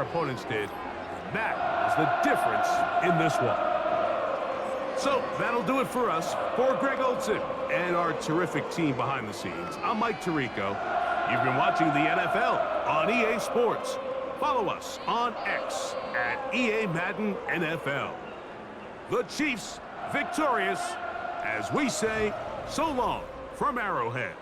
our opponents did. That is the difference in this one. So that'll do it for us. For Greg Olson and our terrific team behind the scenes, I'm Mike Tirico. You've been watching the NFL on EA Sports. Follow us on X at EA Madden NFL. The Chiefs victorious, as we say, so long from Arrowhead.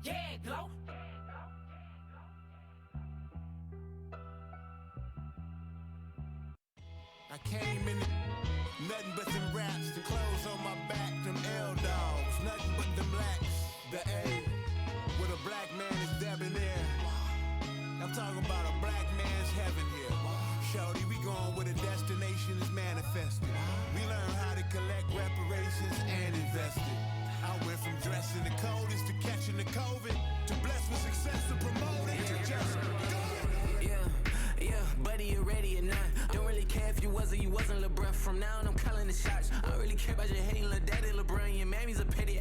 Yeah, glow. I came in nothing but them raps, the clothes on my back, them L-dogs, nothing but them blacks, the A, with a black man is debonair. I'm talking about a black man's heaven here. Shorty, we going where the destination is manifested. We learn how to collect reparations and invest it. I went from dressing the coldest to catching the COVID, to blessed with success to promote it, to just go. Yeah, buddy, you ready or not? Don't really care if you was or you wasn't LeBron. From now on, I'm calling the shots. I don't really care about your hating little daddy LeBron. Your mammy's a pity.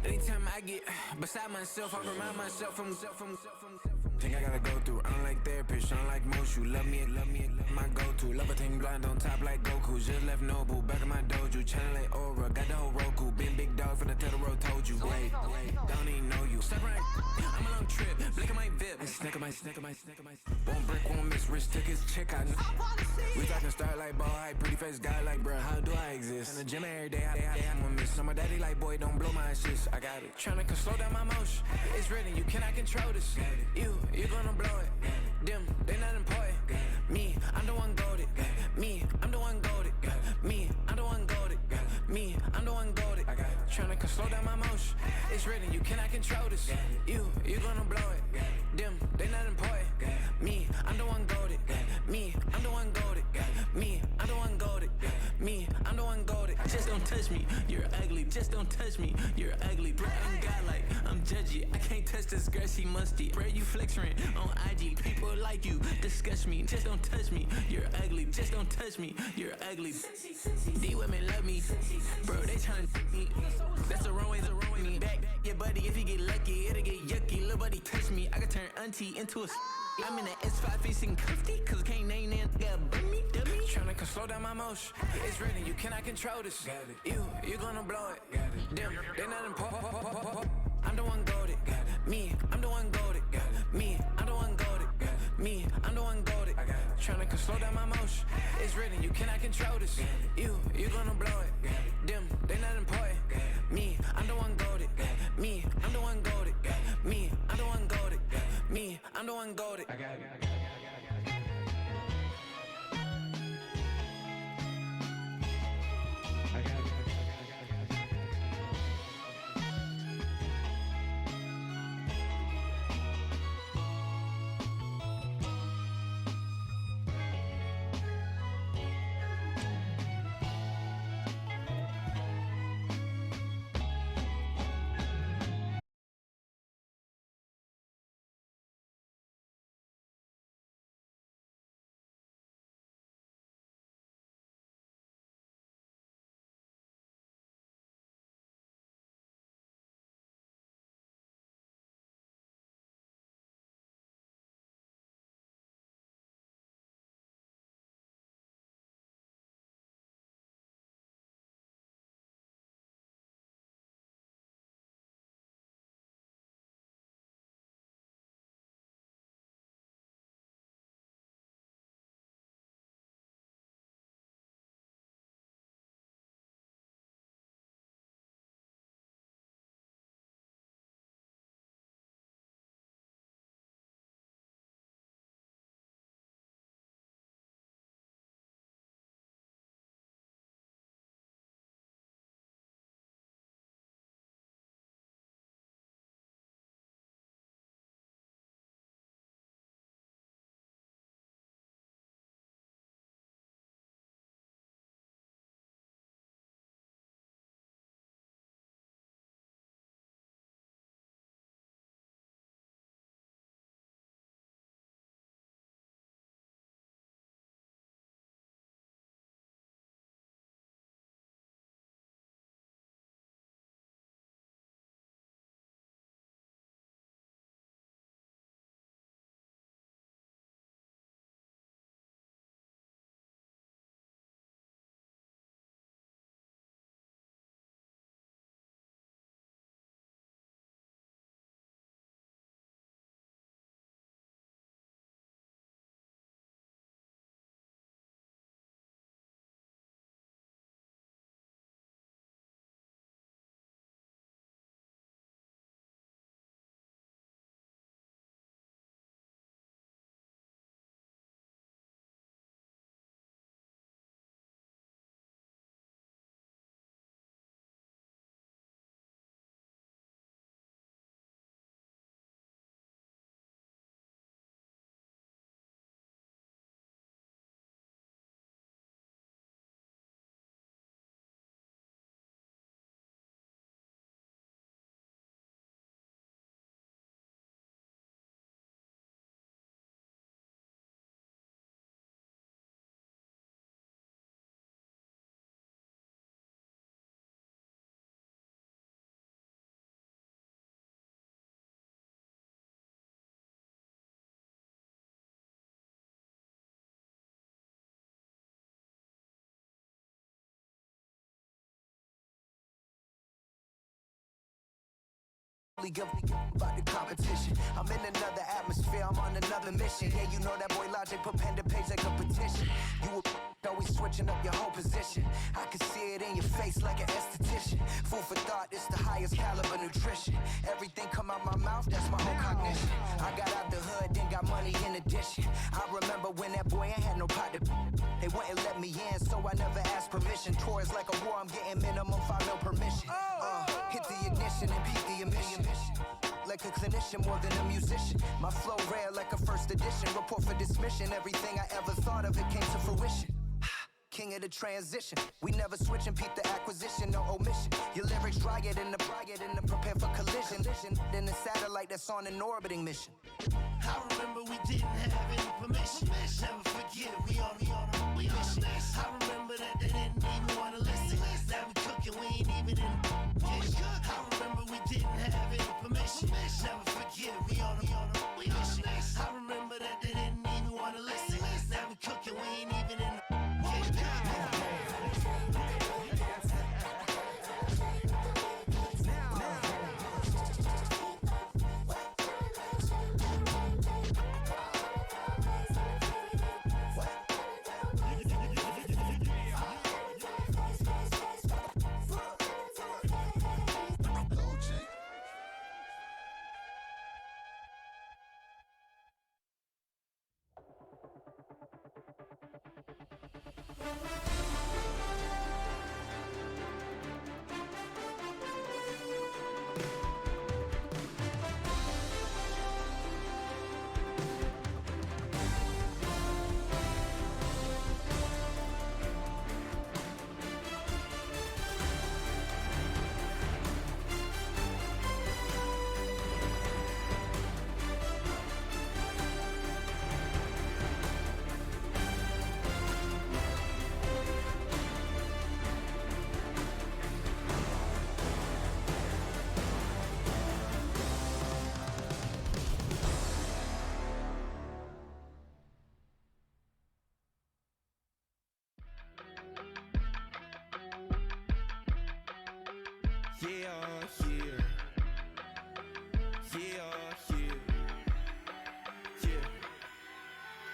Anytime I get beside myself, I remind myself from. Think I gotta go through. I don't like therapists, I don't like most. You love me, my go-to. Love a thing blind on top like Goku. Just left Noble, back in my dojo. Channel like Aura, got the whole Roku. Been big dog from the Tether Road, told you. Wait, don't even know you. Step right, I'm a long trip. Blick at my VIP. Snack my. Won't break, won't miss. Rich took his chick, I know. We talking start like ball hype, pretty face guy like bruh. How do I exist? In the gym every day, I'm gonna miss. So my daddy like, boy, don't blow my assist. I got it. Tryna slow down my motion. It's written, you cannot control this. You gonna blow it. Them, they not important. Me, I'm the one goated. Me, I'm the one goated. Me, I'm the one goated. Me, I'm the one goated. Tryna slow down my motion. It's written, you cannot control this. You gonna blow it. Them, they not important. Me, I'm the one goated. Me, I'm the one goated. Me, I'm the one goated. Me, I'm the one goated. Just don't touch me, you're ugly. Just don't touch me, you're ugly. Bro, I'm godlike, I'm judgy. I can't touch this girl, she musty. Bro, you flexing on IG. People like you disgust me. Just don't touch me, you're ugly. Just don't touch me, you're ugly. These women love me, bro. They tryna me. That's the wrong way, me back. Yeah, buddy, if you get lucky, it'll get yucky. Little buddy touch me, I could turn auntie into a. I'm in the S5 facing cuffy, cause can't name that got me. Tryna slow down my motion. It's written, you cannot control this. You gonna blow it. Them, they not important. I'm the one goated. Me, I'm the one goated. Me, I'm the one goated. Me, I'm the one goated. Tryna slow down my motion. It's written, you cannot control this. You gonna blow it. Them, they not important. Me, I'm the one goated. Me, I'm the one goated. Me, I'm the one goated. Me, I'm the one goated. Give about the competition. I'm in another atmosphere, I'm on another mission. Yeah, you know that boy Logic put pen to page like a petition. You always switching up your whole position. I can see it in your face like an esthetician. Food for thought, it's the highest caliber nutrition. Everything come out my mouth, that's my whole cognition. I got out the hood, then got money in addition. I remember when that boy ain't had no pot to. They wouldn't let me in, so I never asked permission. Tours like a war, I'm getting minimum 5 mil permission. Hit the ignition and peak the emission. Like a clinician more than a musician. My flow rare like a first edition. Report for dismission. Everything I ever thought of, it came to fruition. King of the transition. We never switch and peep the acquisition, no omission. Your lyrics dry it in the prepare for collision. Then the satellite that's on an orbiting mission. I remember we didn't have any permission. Never forget we on a mission. I remember that they didn't even wanna listen. Now we cooking, we ain't even in the kitchen. I remember we didn't have any permission. Never forget we on a mission. I remember that they didn't even wanna listen. Now we cooking, we ain't even in the kitchen.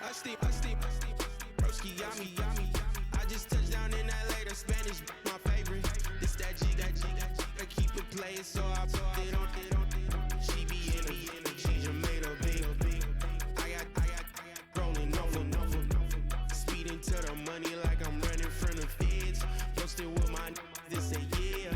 I steam, broski, yummy. I just touched down in LA, the Spanish, my favorite. This that G, I keep it playing, so I put it on. She be in the she Jamaica big. I got rolling over, speeding to the money like I'm running from the feds. Posted with my this say yeah.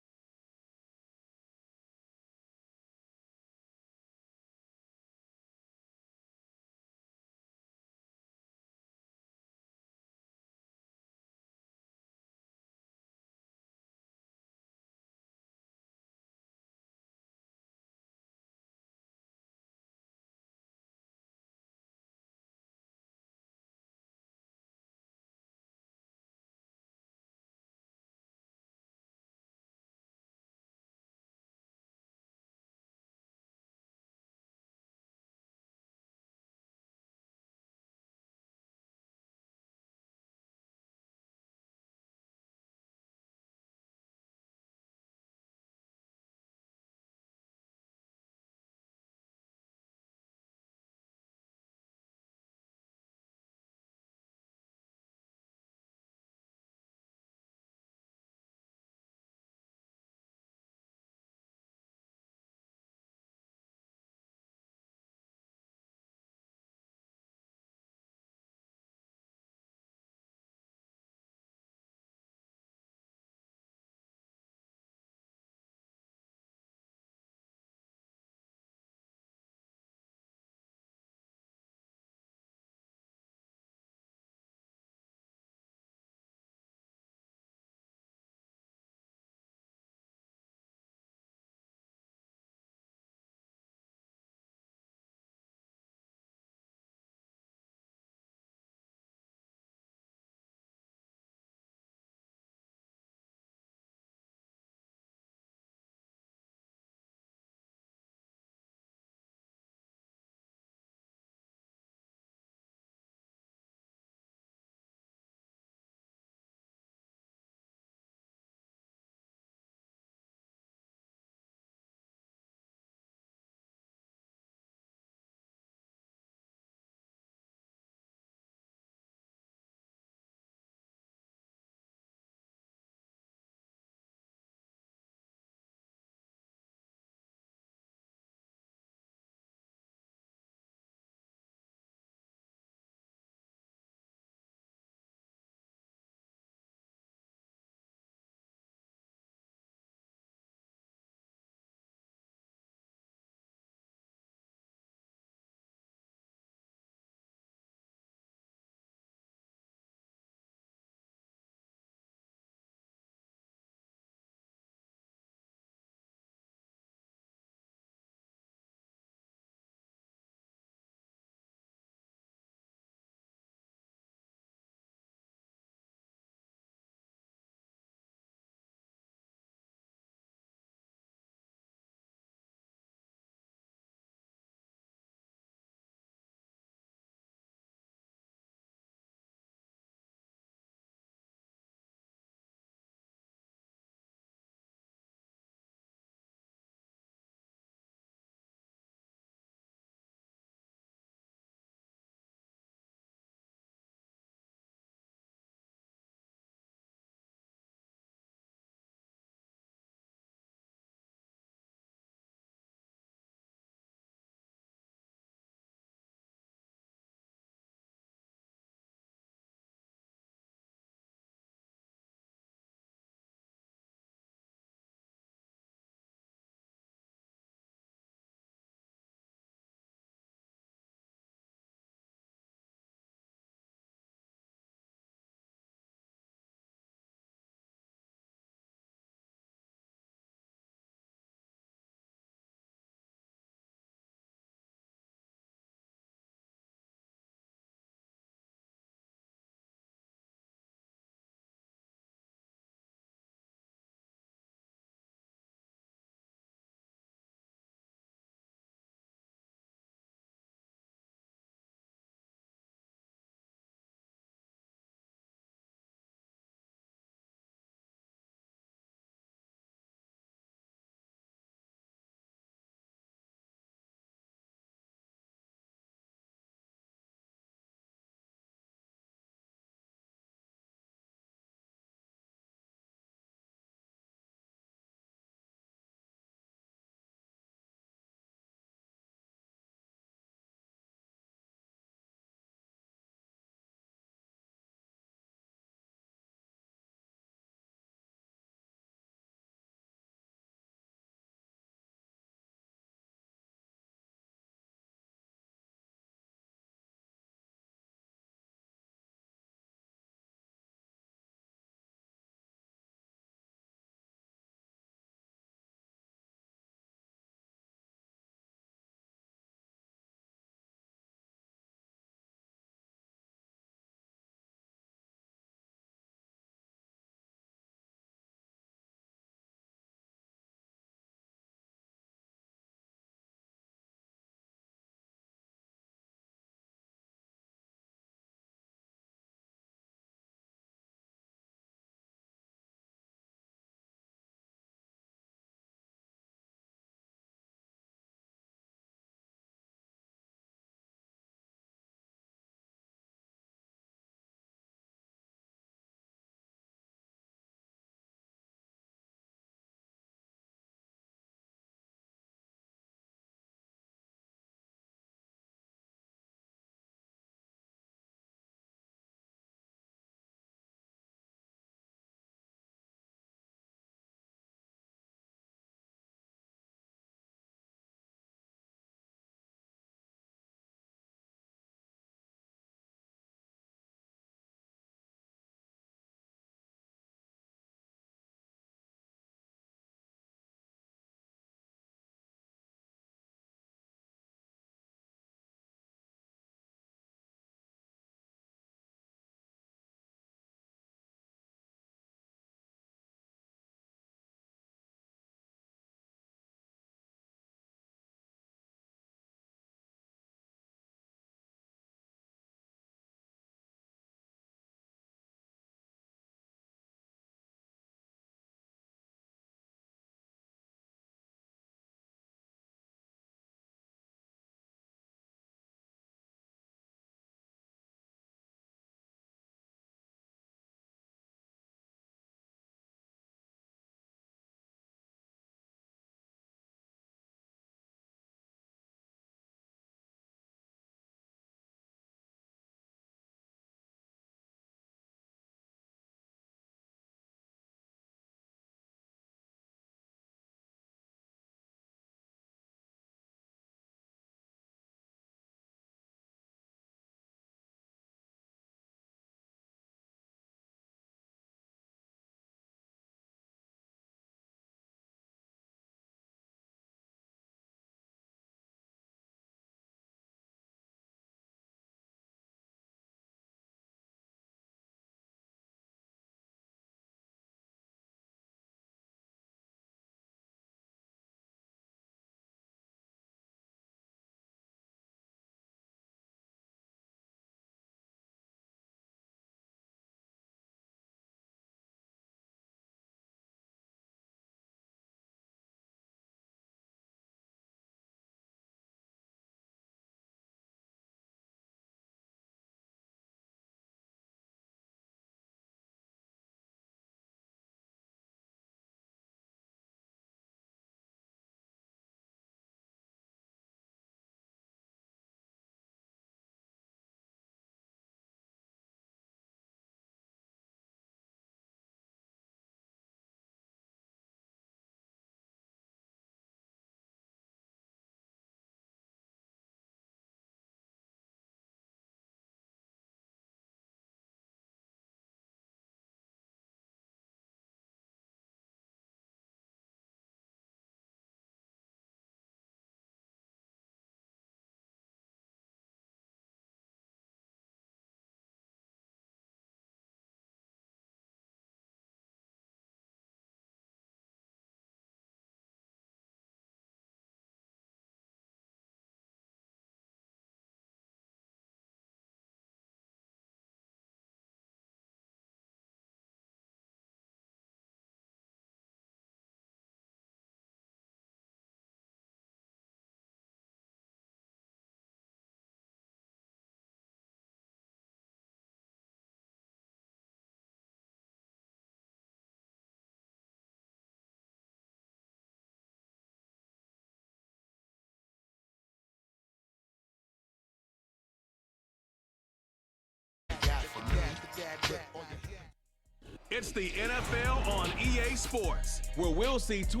It's the NFL on EA Sports, where we'll see two.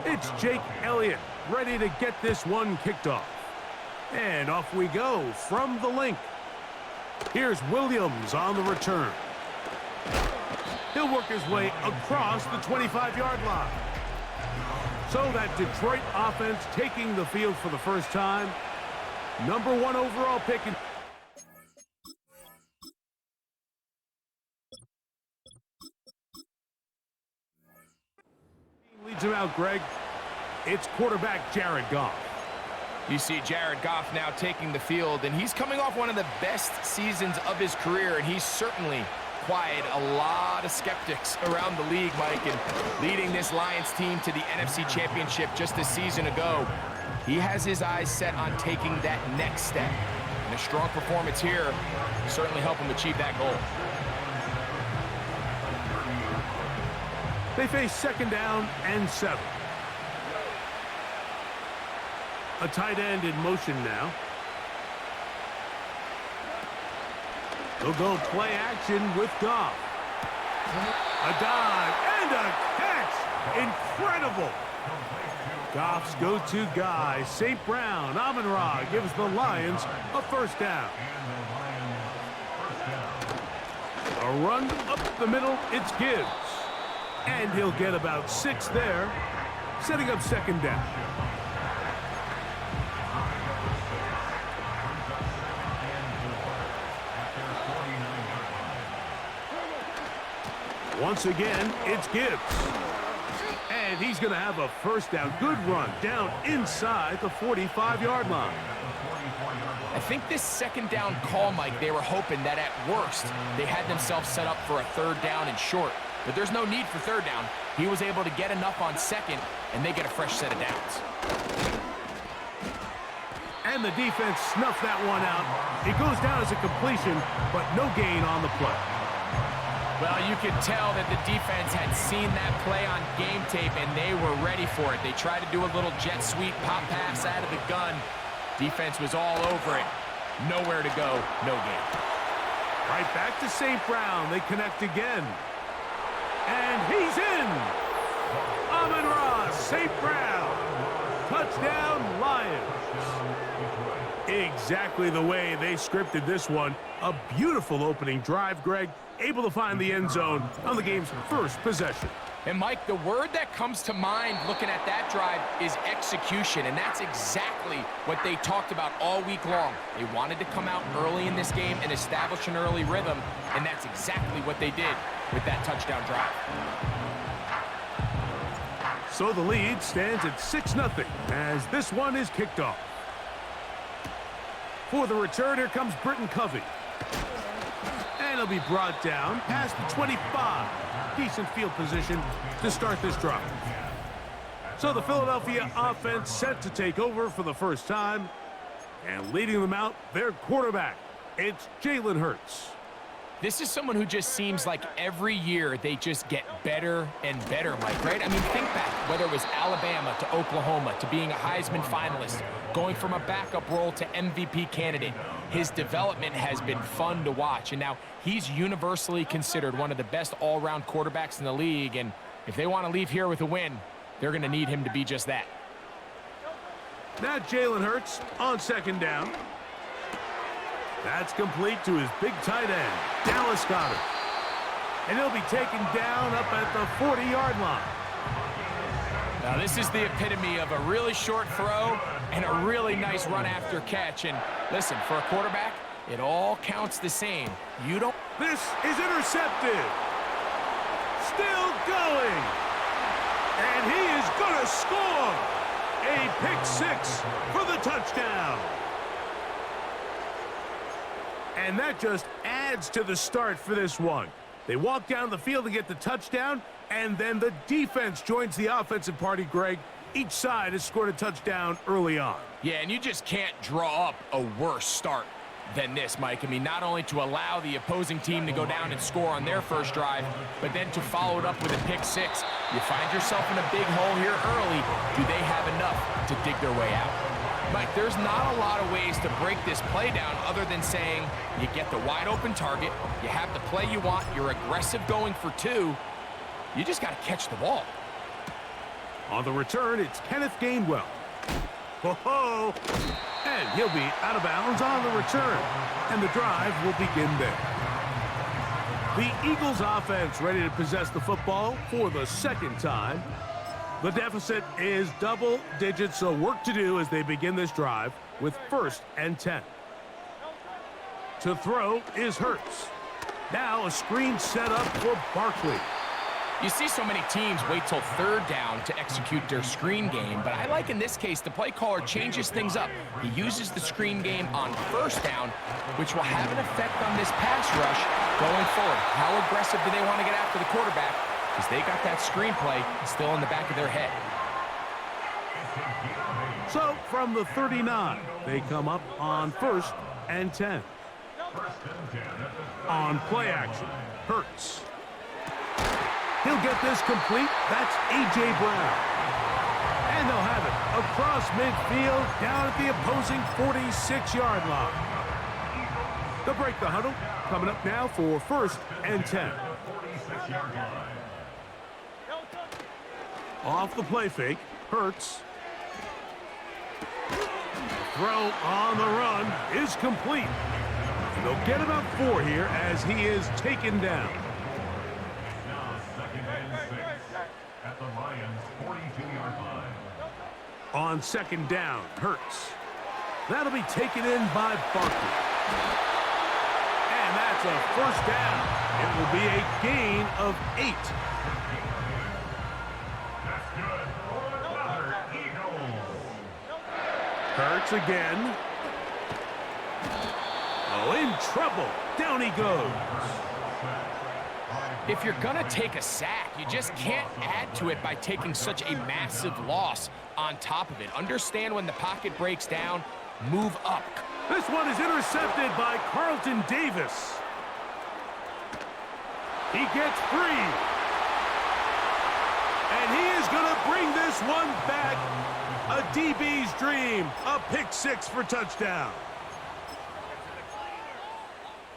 It's Jake Elliott, ready to get this one kicked off. And off we go from the link. Here's Williams on the return. He'll work his way across the 25-yard line. So that Detroit offense taking the field for the first time. Number 1 overall pick. Leads him out, Greg. It's quarterback Jared Goff. You see Jared Goff now taking the field, and he's coming off one of the best seasons of his career, and he's certainly quieted a lot of skeptics around the league, Mike, and leading this Lions team to the NFC Championship just a season ago. He has his eyes set on taking that next step, and a strong performance here certainly help him achieve that goal. They face 2nd down and 7. A tight end in motion now. They'll go play action with Goff. A dive and a catch. Incredible. Goff's go-to guy, St. Brown, Amon-Ra, gives the Lions a 1st down. A run up the middle, it's Gibbs. And he'll get about 6 there, setting up 2nd down. Once again, it's Gibbs. And he's going to have a 1st down. Good run down inside the 45-yard line. I think this 2nd down call, Mike, they were hoping that at worst they had themselves set up for a 3rd down and short. But there's no need for 3rd down. He was able to get enough on 2nd, and they get a fresh set of downs. And the defense snuffed that one out. It goes down as a completion, but no gain on the play. Well, you could tell that the defense had seen that play on game tape, and they were ready for it. They tried to do a little jet sweep pop pass out of the gun. Defense was all over it. Nowhere to go, no gain. Right back to St. Brown. They connect again. And he's in. Amon-Ra, St. Brown. Touchdown, Lions. Exactly the way they scripted this one. A beautiful opening drive, Greg. Able to find the end zone on the game's first possession. And, Mike, the word that comes to mind looking at that drive is execution, and that's exactly what they talked about all week long. They wanted to come out early in this game and establish an early rhythm, and that's exactly what they did with that touchdown drive. So the lead stands at 6-0 as this one is kicked off. For the return, here comes Britton Covey. And he'll be brought down past the 25. Decent field position to start this drive. So the Philadelphia offense set to take over for the first time. And leading them out, their quarterback. It's Jalen Hurts. This is someone who just seems like every year they just get better and better, Mike, right? I mean, think back, whether it was Alabama to Oklahoma to being a Heisman finalist, going from a backup role to MVP candidate. His development has been fun to watch, and now he's universally considered one of the best all-around quarterbacks in the league, and if they want to leave here with a win, they're going to need him to be just that. Now Jalen Hurts on 2nd down. That's complete to his big tight end, Dallas Goedert. And he'll be taken down up at the 40-yard line. Now, this is the epitome of a really short throw and a really nice run after catch. And listen, for a quarterback, it all counts the same. You don't... This is intercepted. Still going. And he is going to score. A pick-6 for the touchdown. And that just adds to the start for this one. They walk down the field to get the touchdown, and then the defense joins the offensive party, Greg. Each side has scored a touchdown early on. Yeah, and you just can't draw up a worse start than this, Mike. I mean, not only to allow the opposing team to go down and score on their first drive, but then to follow it up with a pick six. You find yourself in a big hole here early. Do they have enough to dig their way out? Mike, there's not a lot of ways to break this play down other than saying you get the wide open target, you have the play you want, you're aggressive going for two, you just got to catch the ball. On the return, it's Kenneth Gainwell. Ho-ho! And he'll be out of bounds on the return. And the drive will begin there. The Eagles offense ready to possess the football for the second time. The deficit is double digits, so work to do as they begin this drive with 1st and 10. To throw is Hurts. Now a screen set up for Barkley. You see so many teams wait till 3rd down to execute their screen game, but I like in this case the play caller changes things up. He uses the screen game on 1st down, which will have an effect on this pass rush going forward. How aggressive do they want to get after the quarterback? Because they got that screenplay still in the back of their head. So from the 39, they come up on 1st and 10. On play action, Hurts. He'll get this complete. That's A.J. Brown. And they'll have it across midfield down at the opposing 46-yard line. They'll break the huddle. Coming up now for 1st and 10. Off the play fake, Hurts. Throw on the run is complete. And they'll get about 4 here as he is taken down. At the Lions' 42-yard line. On 2nd down, Hurts. That'll be taken in by Barkley. And that's a 1st down. It will be a gain of 8. That's good for another Eagle. Hurts again. Oh, in trouble. Down he goes. If you're going to take a sack, you just can't add to it by taking such a massive loss on top of it. Understand when the pocket breaks down, move up. This one is intercepted by Carlton Davis. He gets free. And he is going to bring this one back. A DB's dream. A pick six for touchdown.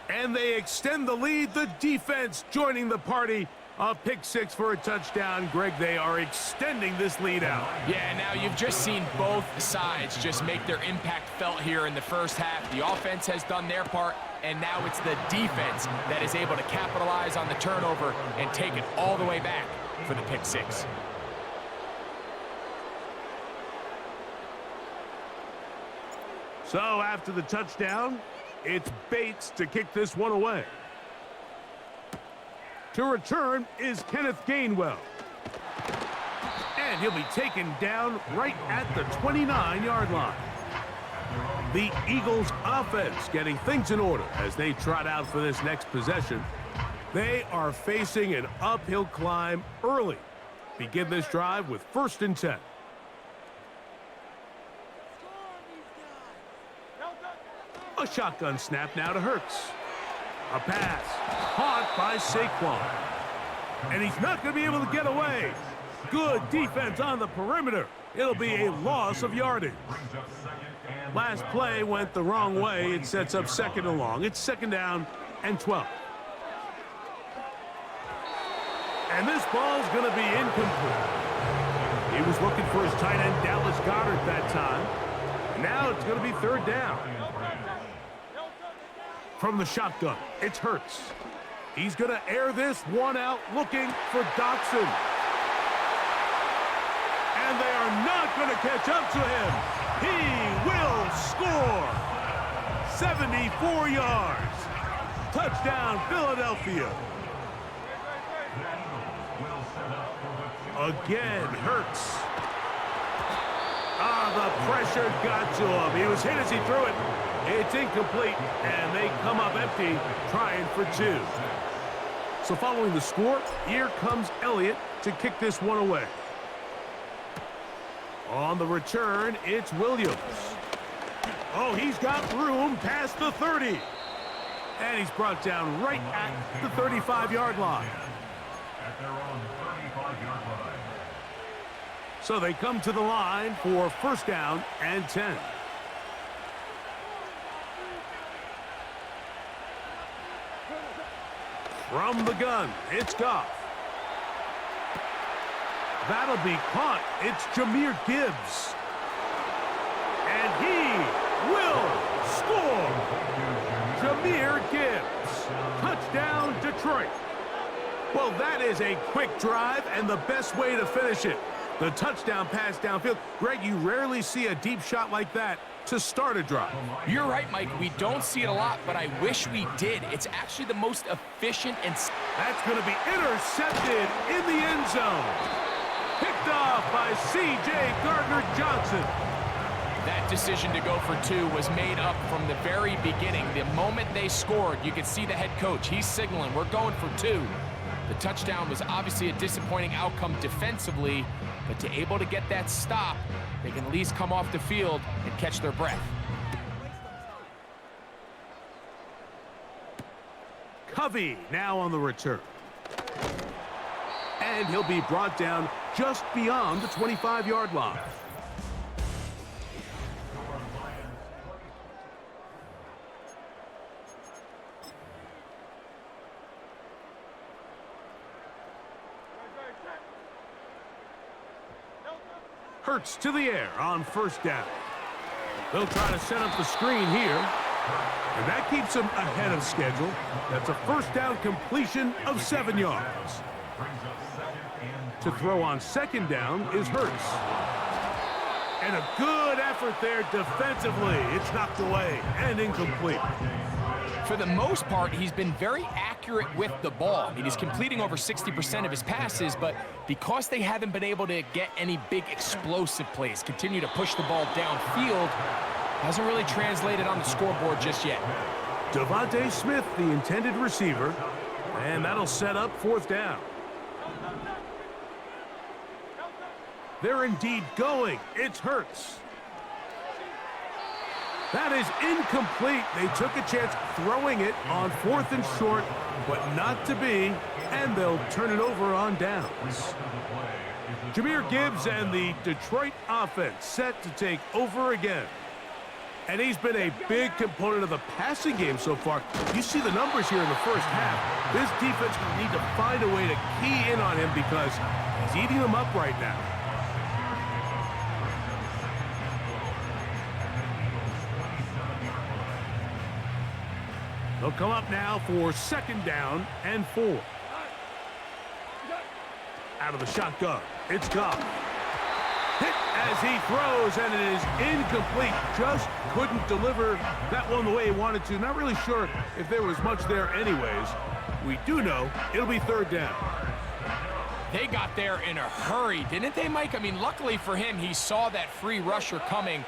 And they extend the lead. The defense joining the party. A pick six for a touchdown. Greg, they are extending this lead out. Yeah, now you've just seen both sides just make their impact felt here in the first half. The offense has done their part, and now it's the defense that is able to capitalize on the turnover and take it all the way back for the pick six. So after the touchdown, it's Bates to kick this one away. To return is Kenneth Gainwell. And he'll be taken down right at the 29-yard line. The Eagles offense getting things in order as they trot out for this next possession. They are facing an uphill climb early. Begin this drive with 1st and 10. A shotgun snap now to Hurts. A pass caught by Saquon. And he's not going to be able to get away. Good defense on the perimeter. It'll be a loss of yardage. Last play went the wrong way. It sets up 2nd and long. It's 2nd down and 12. And this ball's going to be incomplete. He was looking for his tight end, Dallas Goedert, that time. Now it's going to be 3rd down. From the shotgun, it's Hurts. He's going to air this one out, looking for Dotson. And they are not going to catch up to him. He will score. 74 yards. Touchdown, Philadelphia. Again, Hurts. The pressure got to him. He was hit as he threw it. It's incomplete, and they come up empty, trying for 2. So following the score, here comes Elliott to kick this one away. On the return, it's Williams. Oh, he's got room past the 30. And he's brought down right at the 35-yard line. At their own 35-yard line. So they come to the line for first down and 10. From the gun, it's Goff. That'll be caught. It's Jahmyr Gibbs. And he will score. Jahmyr Gibbs. Touchdown, Detroit. Well, that is a quick drive and the best way to finish it. The touchdown pass downfield. Greg, you rarely see a deep shot like that to start a drive. You're right, Mike. We don't see it a lot, but I wish we did. It's actually the most efficient and... That's going to be intercepted in the end zone. Picked off by C.J. Gardner-Johnson. That decision to go for 2 was made up from the very beginning. The moment they scored, you could see the head coach. He's signaling, we're going for 2. The touchdown was obviously a disappointing outcome defensively, but to able to get that stop, they can at least come off the field and catch their breath. Covey now on the return. And he'll be brought down just beyond the 25-yard line. Hurts to the air on first down. They'll try to set up the screen here. And that keeps them ahead of schedule. That's a first down completion of 7 yards. To throw on second down is Hurts. And a good effort there defensively. It's knocked away and incomplete. For the most part, he's been very accurate with the ball. I mean, he's completing over 60% of his passes, but because they haven't been able to get any big explosive plays, continue to push the ball downfield, hasn't really translated on the scoreboard just yet. Devontae Smith, the intended receiver, and that'll set up fourth down. They're indeed going. It's Hurts. That is incomplete. They took a chance throwing it on fourth and short, but not to be, and they'll turn it over on downs. Jahmyr Gibbs and the Detroit offense set to take over again. And he's been a big component of the passing game so far. You see the numbers here in the first half. This defense will need to find a way to key in on him because he's eating them up right now. They'll come up now for second down and 4. Out of the shotgun, it's Goff. Hit as he throws, and it is incomplete. Just couldn't deliver that one the way he wanted to. Not really sure if there was much there anyways. We do know it'll be third down. They got there in a hurry, didn't they, Mike? I mean, luckily for him, he saw that free rusher coming,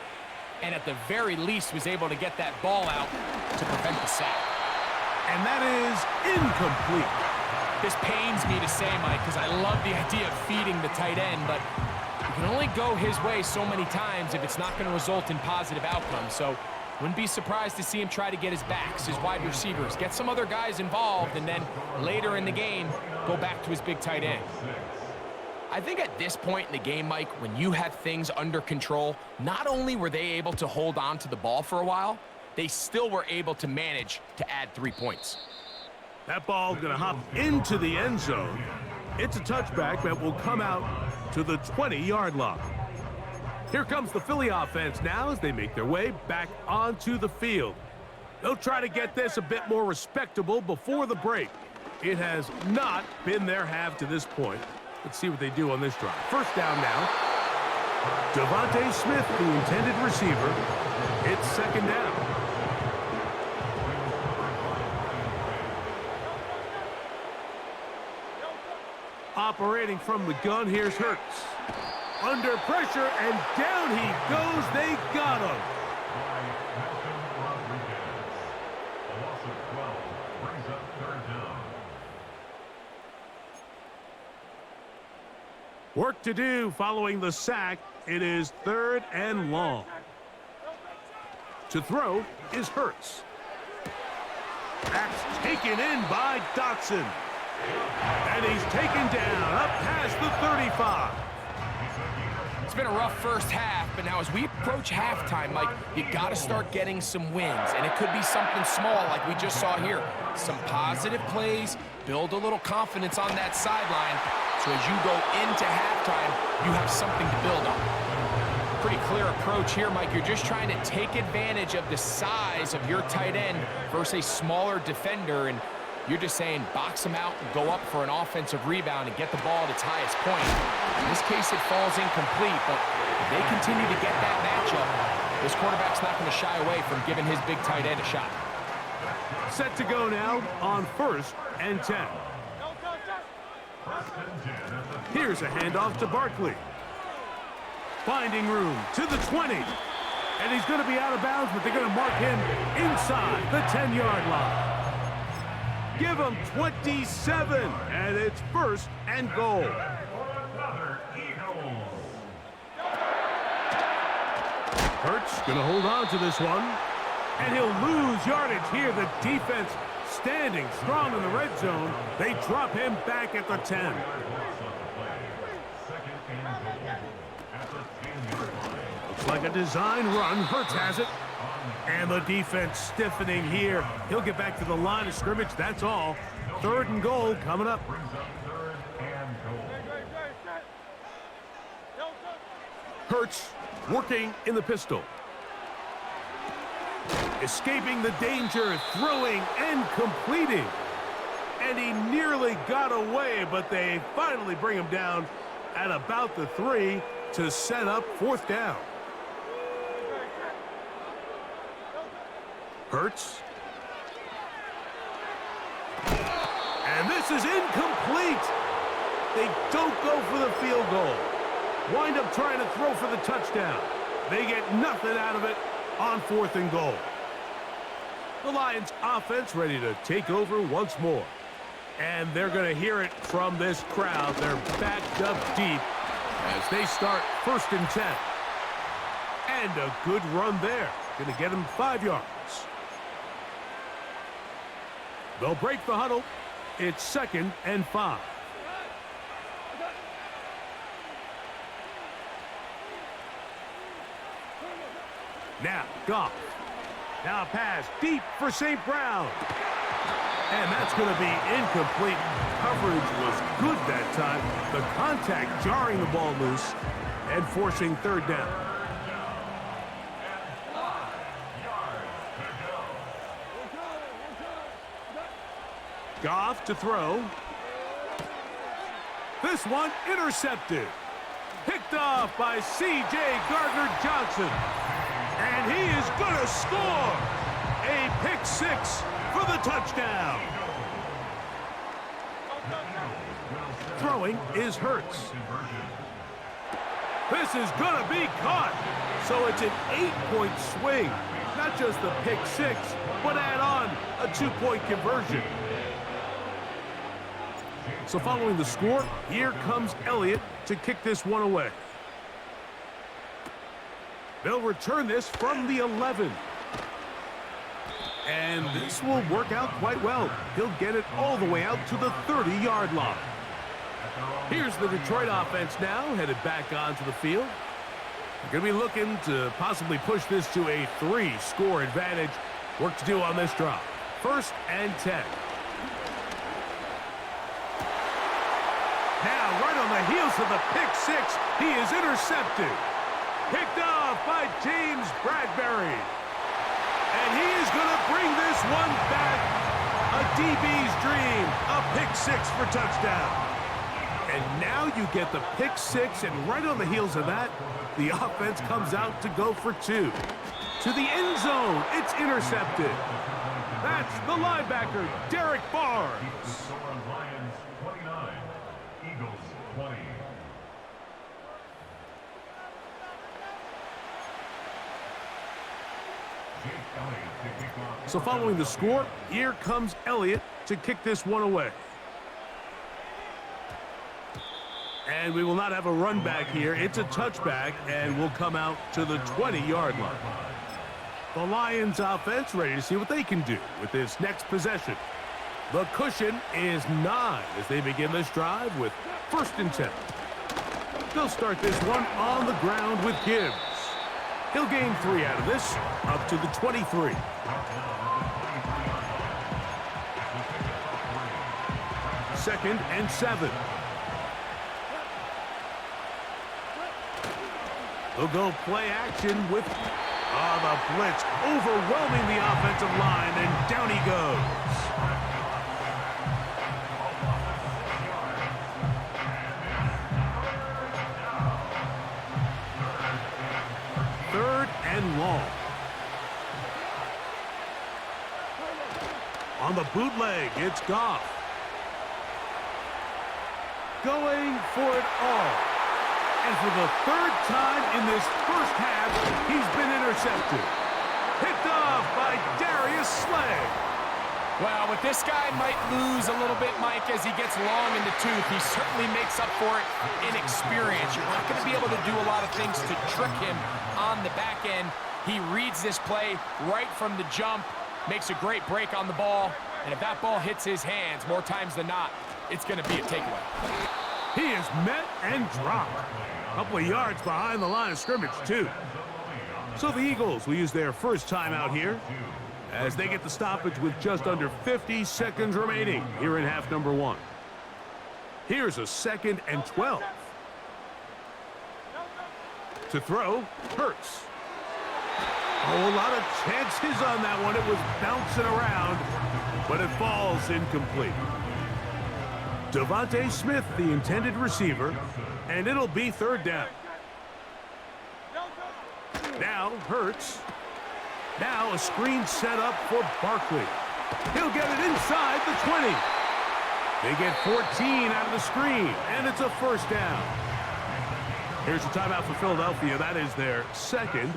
and at the very least was able to get that ball out to prevent the sack. And that is incomplete. This pains me to say, Mike, because I love the idea of feeding the tight end, but you can only go his way so many times if it's not going to result in positive outcomes. So wouldn't be surprised to see him try to get his backs, his wide receivers, get some other guys involved, and then later in the game, go back to his big tight end. I think at this point in the game, Mike, when you have things under control, not only were they able to hold on to the ball for a while, they still were able to manage to add 3 points. That ball going to hop into the end zone. It's a touchback that will come out to the 20-yard line. Here comes the Philly offense now as they make their way back onto the field. They'll try to get this a bit more respectable before the break. It has not been their half to this point. Let's see what they do on this drive. First down now. Devontae Smith, the intended receiver. It's second down. Operating from the gun, here's Hurts. Under pressure, and down he goes. They got him. Work to do following the sack. It is 3rd and long. To throw is Hurts. That's taken in by Dotson. And he's taken down up past the 35. It's been a rough first half, but now as we approach halftime, Mike, you got to start getting some wins. And it could be something small like we just saw here. Some positive plays, build a little confidence on that sideline. So as you go into halftime, you have something to build on. Pretty clear approach here, Mike. You're just trying to take advantage of the size of your tight end versus a smaller defender, and you're just saying box him out and go up for an offensive rebound and get the ball at its highest point. In this case, it falls incomplete, but if they continue to get that matchup, this quarterback's not going to shy away from giving his big tight end a shot. Set to go now on 1st and 10. Here's a handoff to Barkley. Finding room to the 20. And he's going to be out of bounds, but they're going to mark him inside the 10-yard line. Give him 27, and it's 1st and goal. Hurts going to hold on to this one, and he'll lose yardage here. The defense standing strong in the red zone. They drop him back at the 10. Looks like a design run. Hurts has it. And the defense stiffening here. He'll get back to the line of scrimmage. That's all. 3rd and goal coming up. Hurts working in the pistol. Escaping the danger, throwing and completing. And he nearly got away, but they finally bring him down at about the 3 to set up 4th down. Hurts. And this is incomplete. They don't go for the field goal. Wind up trying to throw for the touchdown. They get nothing out of it on 4th and goal. The Lions offense ready to take over once more. And they're going to hear it from this crowd. They're backed up deep as they start 1st and 10. And a good run there. Going to get him 5 yards. They'll break the huddle. It's 2nd and 5. Now, Goff. Now a pass deep for St. Brown. And that's going to be incomplete. Coverage was good that time. The contact jarring the ball loose and forcing 3rd down. Goff to throw. This one intercepted. Picked off by C.J. Gardner-Johnson. And he is going to score. A pick 6 for the touchdown. Throwing is Hurts. This is going to be caught. So it's an 8-point swing. Not just the pick 6, but add on a 2-point conversion. So following the score, here comes Elliott to kick this one away. They'll return this from the 11. And this will work out quite well. He'll get it all the way out to the 30-yard line. Here's the Detroit offense now, headed back onto the field. They're going to be looking to possibly push this to a 3-score advantage. Work to do on this drive. 1st and 10. Now, right on the heels of the pick 6, he is intercepted. Picked off by James Bradbury. And he is going to bring this one back. A DB's dream. A pick 6 for touchdown. And now you get the pick 6, and right on the heels of that, the offense comes out to go for 2. To the end zone, it's intercepted. That's the linebacker, Derek Barnes. Lions 29, Eagles 20. So following the score, here comes Elliott to kick this one away. And we will not have a run back here. It's a touchback, and we'll come out to the 20-yard line. The Lions offense ready to see what they can do with this next possession. The cushion is 9 as they begin this drive with 1st and 10. They'll start this one on the ground with Gibbs. He'll gain 3 out of this, up to the 23. Second and 7. They'll go play action with the blitz overwhelming the offensive line, and down he goes. Third and long. On the bootleg, it's Goff. Going for it all. And for the 3rd time in this first half, he's been intercepted. Picked off by Darius Slay. Well, with this guy might lose a little bit, Mike, as he gets long in the tooth. He certainly makes up for it in experience. You're not going to be able to do a lot of things to trick him on the back end. He reads this play right from the jump, makes a great break on the ball, and if that ball hits his hands more times than not, it's going to be a takeaway. He is met and dropped. A couple of yards behind the line of scrimmage, too. So the Eagles will use their first time out here as they get the stoppage with just under 50 seconds remaining here in half number 1. Here's a 2nd and 12. To throw, Hurts. Oh, a lot of chances on that one. It was bouncing around, but it falls incomplete. Devontae Smith, the intended receiver, and it'll be 3rd down. Now Hurts. Now a screen set up for Barkley. He'll get it inside the 20. They get 14 out of the screen, and it's a 1st down. Here's a timeout for Philadelphia. That is their 2nd.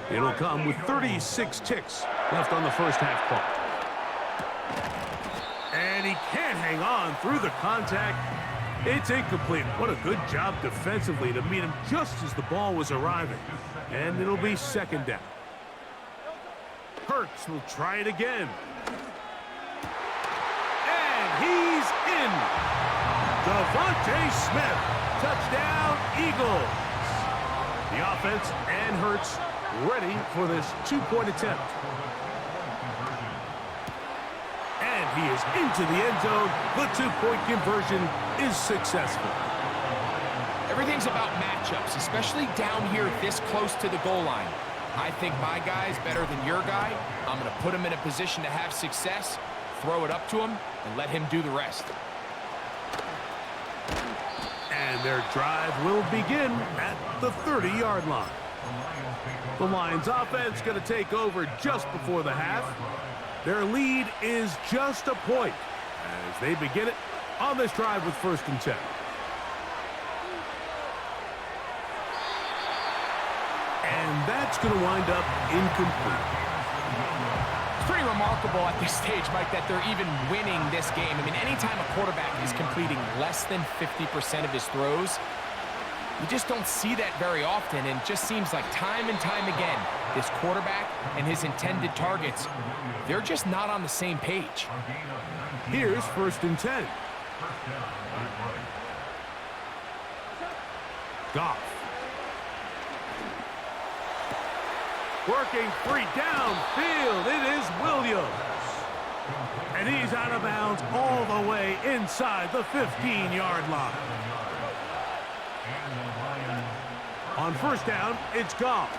It'll come with 36 ticks left on the first half clock. And he can't hang on through the contact. It's incomplete. What a good job defensively to meet him just as the ball was arriving. And it'll be 2nd down. Hurts will try it again. And he's in. Devontae Smith. Touchdown, Eagles. The offense and Hurts ready for this 2-point attempt. And he is into the end zone. The 2-point conversion is successful. Everything's about matchups, especially down here this close to the goal line. I think my guy's better than your guy. I'm going to put him in a position to have success, throw it up to him, and let him do the rest. And their drive will begin at the 30-yard line. The Lions offense going to take over just before the half. Their lead is just a point as they begin it on this drive with 1st and 10. And that's going to wind up incomplete. It's pretty remarkable at this stage, Mike, that they're even winning this game. I mean, anytime a quarterback is completing less than 50% of his throws, you just don't see that very often, and it just seems like time and time again, this quarterback and his intended targets, they're just not on the same page. Here's 1st and 10. Goff. Working 3 downfield. It is Williams. And he's out of bounds all the way inside the 15-yard line. On 1st down, it's Goff.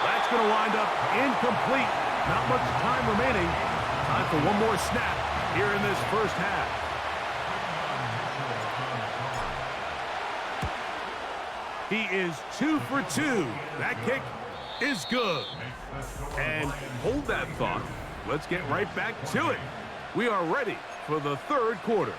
That's going to wind up incomplete. Not much time remaining. Time for one more snap here in this first half. He is 2 for 2. That kick is good. And hold that thought. Let's get right back to it. We are ready for the 3rd quarter.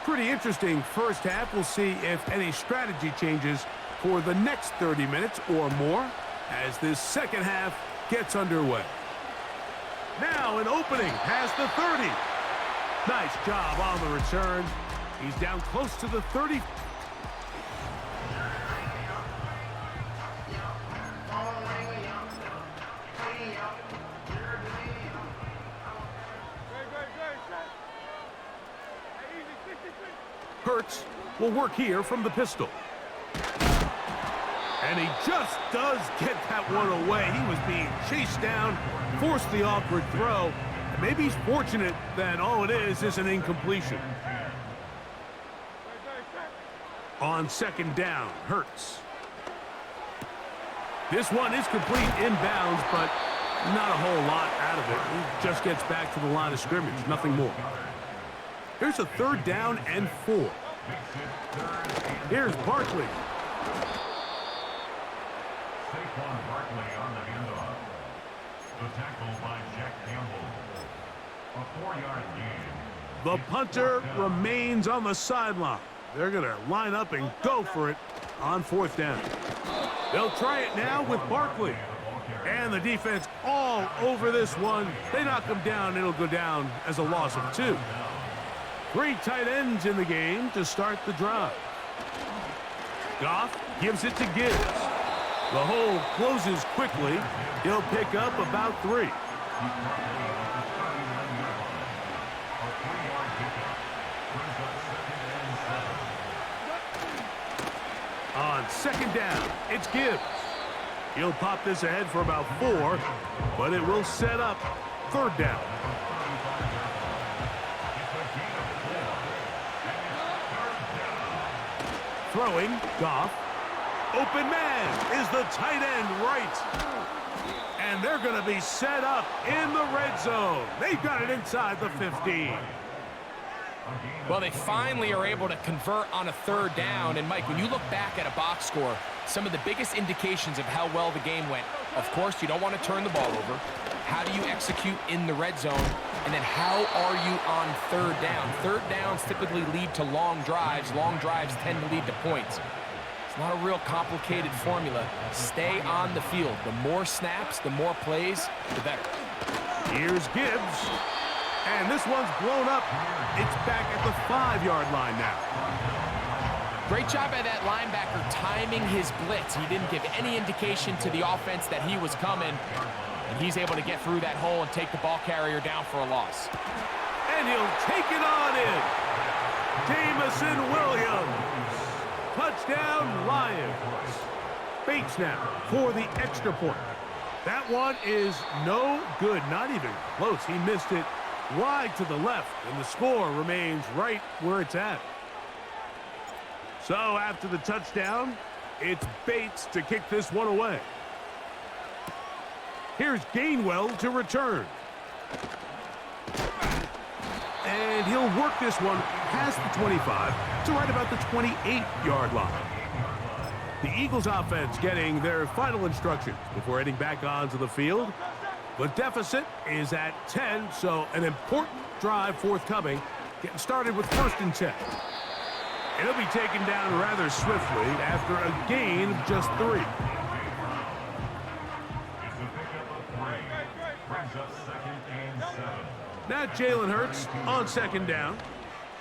Pretty interesting first half. We'll see if any strategy changes for the next 30 minutes or more as this second half gets underway. Now an opening past the 30. Nice job on the return. He's down close to the 30. Hurts will work here from the pistol. And he just does get that one away. He was being chased down, forced the awkward throw. And maybe he's fortunate that all it is an incompletion. On second down, Hurts. This one is complete inbounds, but not a whole lot out of it. He just gets back to the line of scrimmage, nothing more. Here's a third down and 4. Here's Barkley. Saquon Barkley on the handoff. The tackle by Jack Campbell. A 4-yard gain. The punter remains on the sideline. They're going to line up and go for it on fourth down. They'll try it now with Barkley. And the defense all over this one. They knock him down. It'll go down as a loss of 2. 3 tight ends in the game to start the drive. Goff gives it to Gibbs. The hole closes quickly. He'll pick up about 3. On second down, it's Gibbs. He'll pop this ahead for about 4, but it will set up third down. Throwing, Goff. Open man is the tight end right. And they're going to be set up in the red zone. They've got it inside the 15. Well, they finally are able to convert on a third down. And, Mike, when you look back at a box score, some of the biggest indications of how well the game went, of course, you don't want to turn the ball over. How do you execute in the red zone? And then how are you on third down? Third downs typically lead to long drives. Long drives tend to lead to points. It's not a real complicated formula. Stay on the field. The more snaps, the more plays, the better. Here's Gibbs. And this one's blown up. It's back at the 5-yard line now. Great job by that linebacker timing his blitz. He didn't give any indication to the offense that he was coming. And he's able to get through that hole and take the ball carrier down for a loss. And he'll take it on in. Jamison Williams. Touchdown, Lions. Bates now for the extra point. That one is no good, not even close. He missed it wide to the left, and the score remains right where it's at. So after the touchdown, it's Bates to kick this one away. Here's Gainwell to return. And he'll work this one past the 25 to right about the 28-yard line. The Eagles offense getting their final instructions before heading back onto the field. The deficit is at 10, so an important drive forthcoming. Getting started with 1st and 10. It'll be taken down rather swiftly after a gain of just 3. Now Jalen Hurts on second down.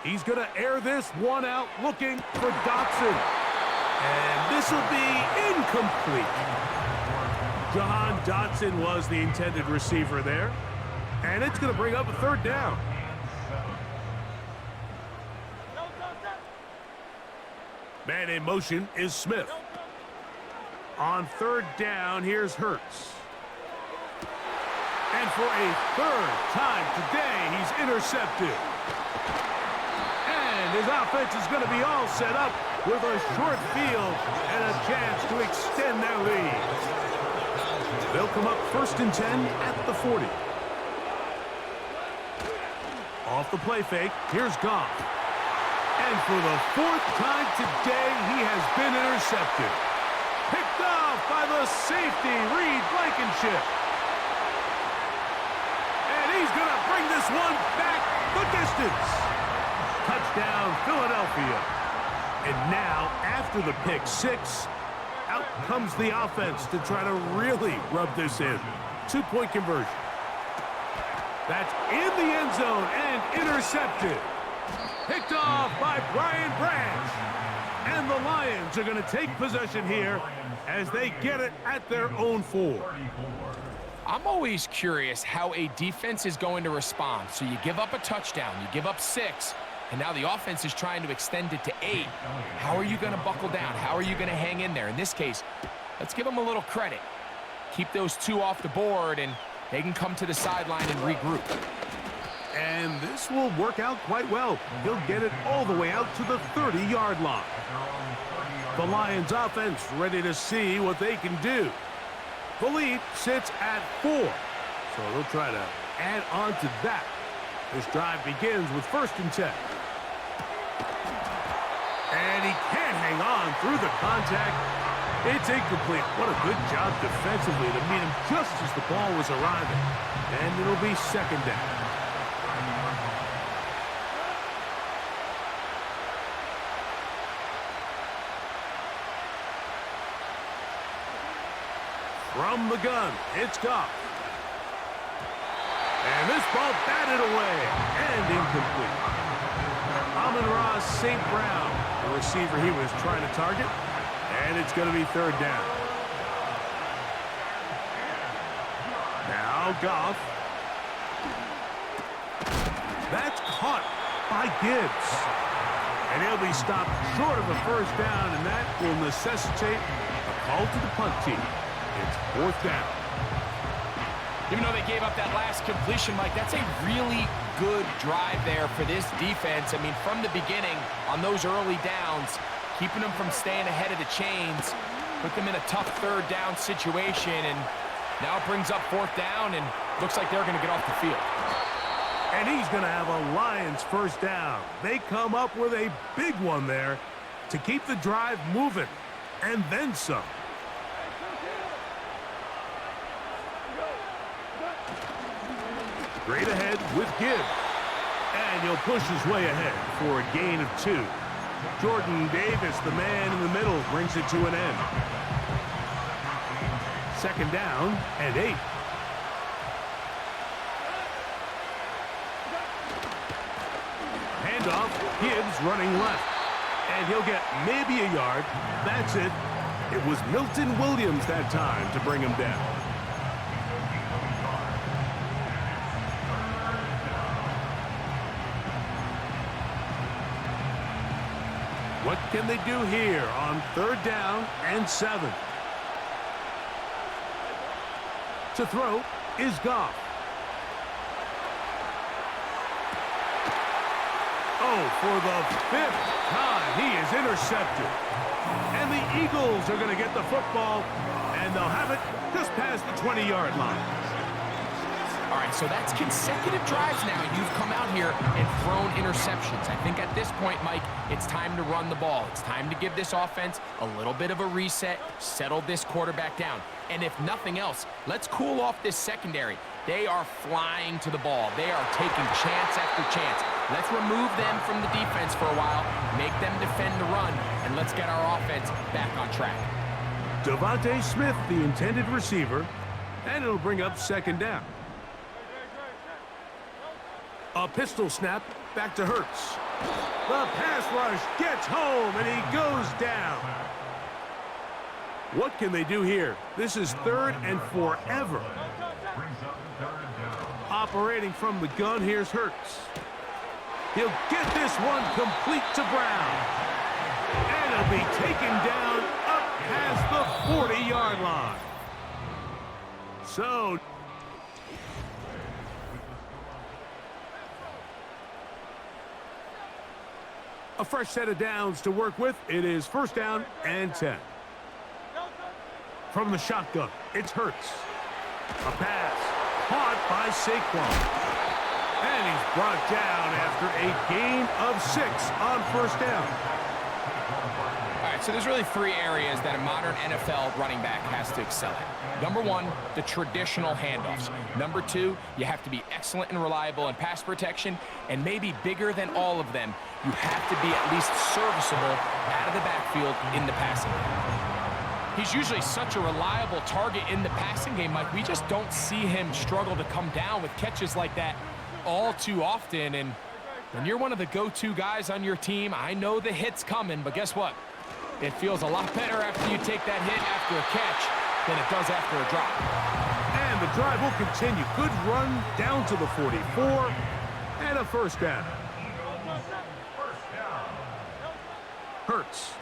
He's going to air this one out looking for Dotson. And this will be incomplete. Jahan Dotson was the intended receiver there. And it's going to bring up a third down. Man in motion is Smith. On third down, here's Hurts. And for a third time today, he's intercepted. And his offense is going to be all set up with a short field and a chance to extend their lead. They'll come up 1st and 10 at the 40. Off the play fake, here's Goff. And for the 4th time today, he has been intercepted. Picked off by the safety, Reed Blankenship. He's going to bring this one back the distance. Touchdown, Philadelphia. And now, after the pick 6, out comes the offense to try to really rub this in. 2-point conversion. That's in the end zone and intercepted. Picked off by Brian Branch. And the Lions are going to take possession here as they get it at their own 4. I'm always curious how a defense is going to respond. So you give up a touchdown, you give up 6, and now the offense is trying to extend it to 8. How are you going to buckle down? How are you going to hang in there? In this case, let's give them a little credit. Keep those 2 off the board, and they can come to the sideline and regroup. And this will work out quite well. He'll get it all the way out to the 30-yard line. The Lions offense ready to see what they can do. The lead sits at 4, so they'll try to add on to that. This drive begins with 1st and 10. And he can't hang on through the contact. It's incomplete. What a good job defensively to meet him just as the ball was arriving. And it'll be 2nd down. From the gun, it's Goff. And this ball batted away and incomplete. Amon-Ra St. Brown, the receiver he was trying to target. And it's going to be 3rd down. Now Goff. That's caught by Gibbs. And he'll be stopped short of a 1st down, and that will necessitate a call to the punt team. It's 4th down. Even though they gave up that last completion, Mike, that's a really good drive there for this defense. I mean, from the beginning, on those early downs, keeping them from staying ahead of the chains, put them in a tough 3rd down situation, and now it brings up 4th down, and looks like they're going to get off the field. And he's going to have a Lions 1st down. They come up with a big one there to keep the drive moving, and then some. Straight ahead with Gibbs. And he'll push his way ahead for a gain of 2. Jordan Davis, the man in the middle, brings it to an end. 2nd down and 8. Handoff, Gibbs running left. And he'll get maybe a yard. That's it. It was Milton Williams that time to bring him down. What can they do here on 3rd down and 7? To throw is Goff. Oh, for the 5th time, he is intercepted. And the Eagles are going to get the football, and they'll have it just past the 20-yard line. All right, so that's consecutive drives now. You've come out here and thrown interceptions. I think at this point, Mike, it's time to run the ball. It's time to give this offense a little bit of a reset, settle this quarterback down. And if nothing else, let's cool off this secondary. They are flying to the ball. They are taking chance after chance. Let's remove them from the defense for a while, make them defend the run, and let's get our offense back on track. Devontae Smith, the intended receiver, and it'll bring up 2nd down. A pistol snap back to Hurts. The pass rush gets home, and he goes down. What can they do here? This is 3rd and forever. Operating from the gun, here's Hurts. He'll get this one complete to Brown. And he'll be taken down up past the 40-yard line. So a fresh set of downs to work with. It is 1st down and 10. From the shotgun, it's Hurts. A pass caught by Saquon. And he's brought down after a gain of 6 on 1st down. All right, so there's really 3 areas that a modern NFL running back has to excel at. Number 1, the traditional handoffs. Number 2, you have to be excellent and reliable in pass protection. And maybe bigger than all of them, you have to be at least serviceable out of the backfield in the passing game. He's usually such a reliable target in the passing game, Mike. We just don't see him struggle to come down with catches like that all too often. And when you're one of the go-to guys on your team, I know the hit's coming, but guess what? It feels a lot better after you take that hit after a catch than it does after a drop. And the drive will continue. Good run down to the 44 and a first down. Hurts.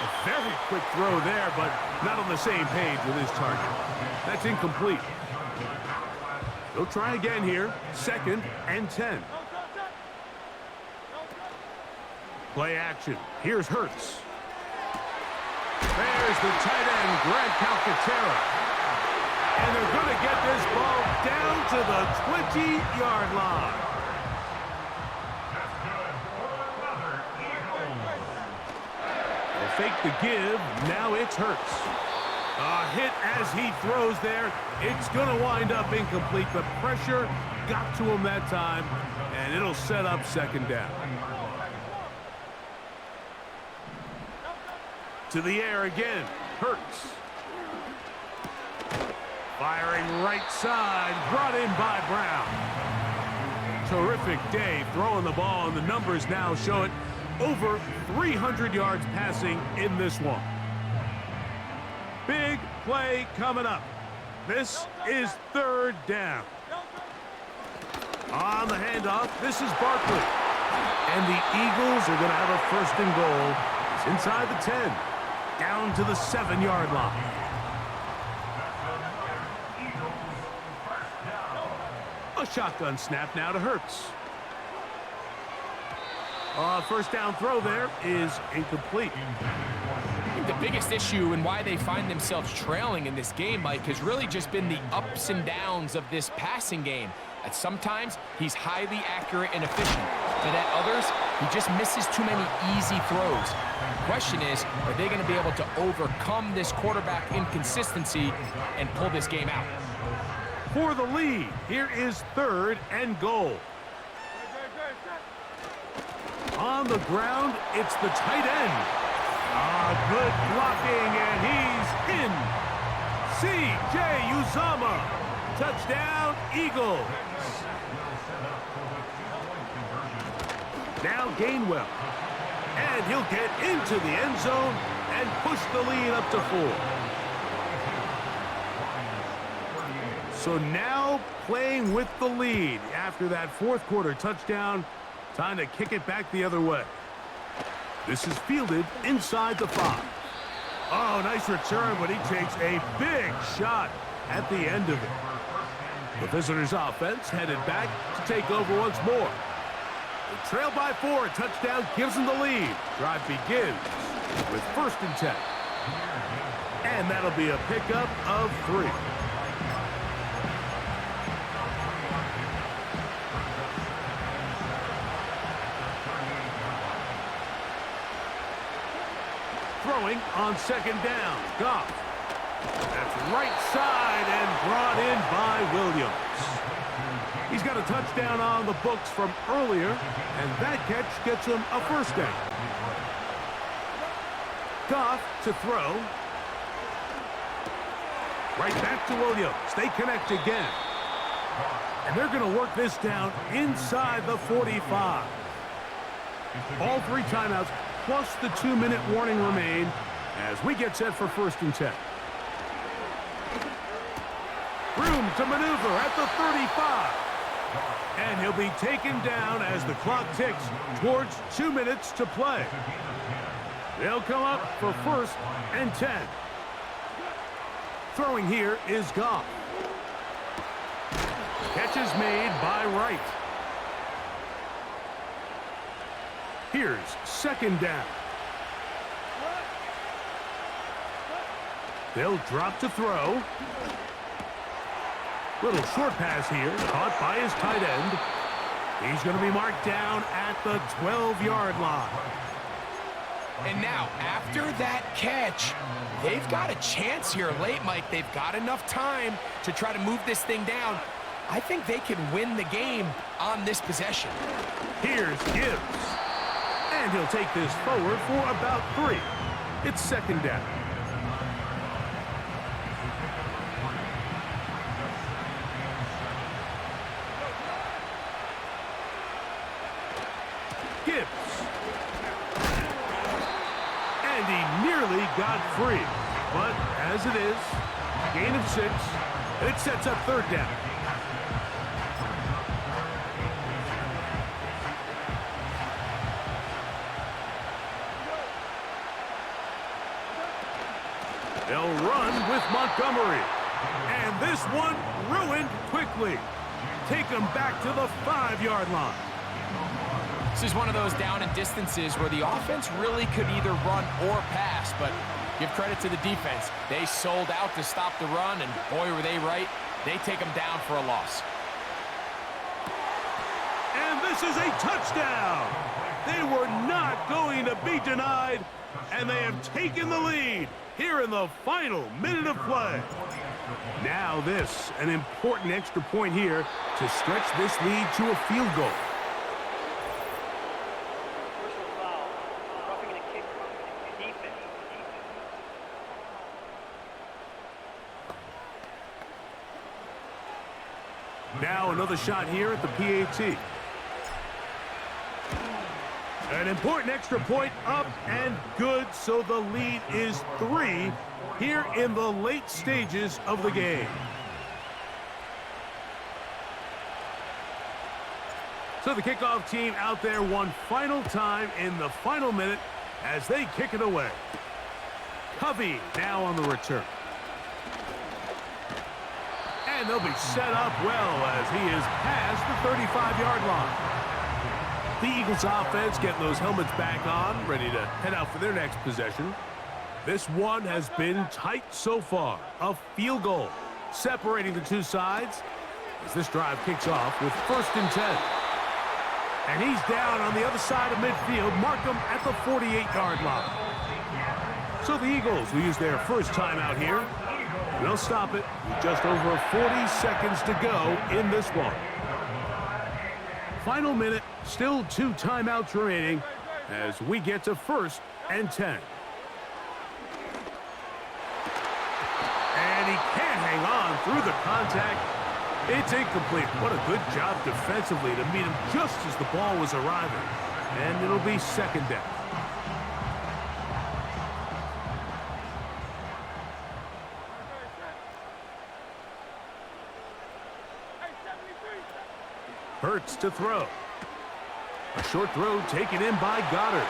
A very quick throw there, but not on the same page with his target. That's incomplete. He'll try again here. 2nd and 10. Play action. Here's Hurts. There's the tight end, Grant Calcaterra. And they're going to get this ball down to the 20-yard line. They'll fake the give. Now it's Hurts. A hit as he throws there. It's going to wind up incomplete. The pressure got to him that time, and it'll set up 2nd down. To the air again. Hurts. Firing right side. Brought in by Brown. Terrific day throwing the ball, and the numbers now show it. Over 300 yards passing in this one. Big play coming up. This is 3rd down. On the handoff, this is Barkley. And the Eagles are going to have a 1st and goal. It's inside the 10. Down to the 7-yard line. A shotgun snap now to Hurts. First down throw there is incomplete. I think the biggest issue and why they find themselves trailing in this game, Mike, has really just been the ups and downs of this passing game. At sometimes, he's highly accurate and efficient, but at others, he just misses too many easy throws. The question is, are they going to be able to overcome this quarterback inconsistency and pull this game out? For the lead, here is 3rd and goal. On the ground, it's the tight end. Good blocking, and he's in. C.J. Uzomah. Touchdown, Eagles. Now Gainwell. And he'll get into the end zone and push the lead up to 4. So now playing with the lead after that 4th quarter touchdown. Time to kick it back the other way. This is fielded inside the 5. Oh, nice return, but he takes a big shot at the end of it. The visitors' offense headed back to take over once more. They trail by 4. A touchdown gives them the lead. Drive begins with 1st and 10. And that'll be a pickup of 3. Throwing on 2nd down. Goff. That's right side and brought in by Williams. He's got a touchdown on the books from earlier, and that catch gets him a 1st down. Goff to throw. Right back to Williams. They connect again. And they're going to work this down inside the 45. All 3 timeouts plus the 2-minute warning remain as we get set for 1st and 10. Room to maneuver at the 35. And he'll be taken down as the clock ticks towards 2 minutes to play. They'll come up for 1st and 10. Throwing here is Goff. Catch is made by Wright. Here's 2nd down. They'll drop to throw. Little short pass here, caught by his tight end. He's going to be marked down at the 12-yard line. And now, after that catch, they've got a chance here late, Mike. They've got enough time to try to move this thing down. I think they can win the game on this possession. Here's Gibbs. And he'll take this forward for about 3. It's second down. Gibbs. And he nearly got free. But as it is, gain of 6, and it sets up third down. They'll run with Montgomery. And this one ruined quickly. Take them back to the 5-yard line. This is one of those down and distances where the offense really could either run or pass, but give credit to the defense. They sold out to stop the run, and boy, were they right. They take them down for a loss. And this is a touchdown. They were not going to be denied, and they have taken the lead here in the final minute of play. Now this, an important extra point here to stretch this lead to a field goal. Now another shot here at the PAT. An important extra point up and good, so the lead is 3 here in the late stages of the game. So the kickoff team out there one final time in the final minute as they kick it away. Covey now on the return. And they'll be set up well as he is past the 35-yard line. The Eagles offense getting those helmets back on, ready to head out for their next possession. This one has been tight so far. A field goal separating the two sides as this drive kicks off with 1st and 10. And he's down on the other side of midfield. Mark him at the 48-yard line. So the Eagles will use their first timeout here. And they'll stop it with just over 40 seconds to go in this one. Final minute, still 2 timeouts remaining as we get to 1st and 10. And he can't hang on through the contact. It's incomplete. What a good job defensively to meet him just as the ball was arriving. And it'll be 2nd down. Hurts to throw. A short throw taken in by Goddard.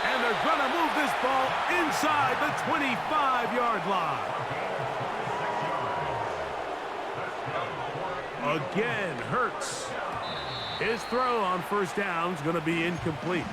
And they're going to move this ball inside the 25-yard line. Again, Hurts. His throw on 1st down is going to be incomplete.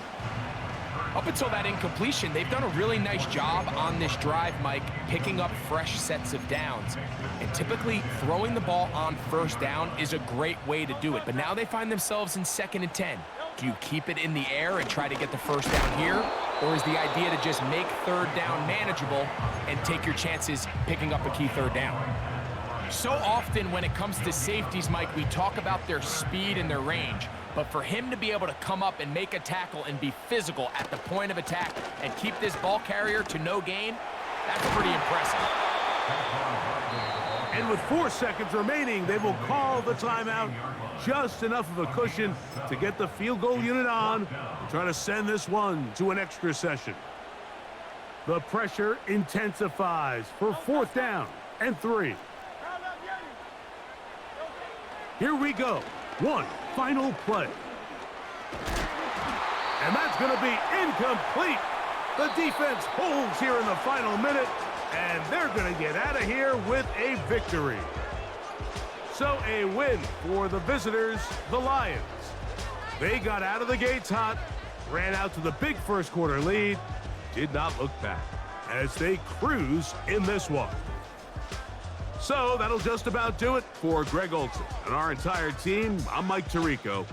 Up until that incompletion, they've done a really nice job on this drive, Mike, picking up fresh sets of downs. And typically, throwing the ball on 1st down is a great way to do it. But now they find themselves in 2nd and 10. Do you keep it in the air and try to get the 1st down here? Or is the idea to just make 3rd down manageable and take your chances picking up a key 3rd down? So often when it comes to safeties, Mike, we talk about their speed and their range. But for him to be able to come up and make a tackle and be physical at the point of attack and keep this ball carrier to no gain, that's pretty impressive. And with 4 seconds remaining, they will call the timeout. Just enough of a cushion to get the field goal unit on and try to send this one to an extra session. The pressure intensifies for 4th down and 3. Here we go. One final play. And that's going to be incomplete. The defense holds here in the final minute, and they're going to get out of here with a victory. So a win for the visitors, the Lions. They got out of the gates hot, ran out to the big first quarter lead, did not look back as they cruise in this one. So that'll just about do it for Greg Olson and our entire team. I'm Mike Tirico.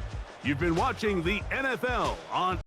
You've been watching the NFL on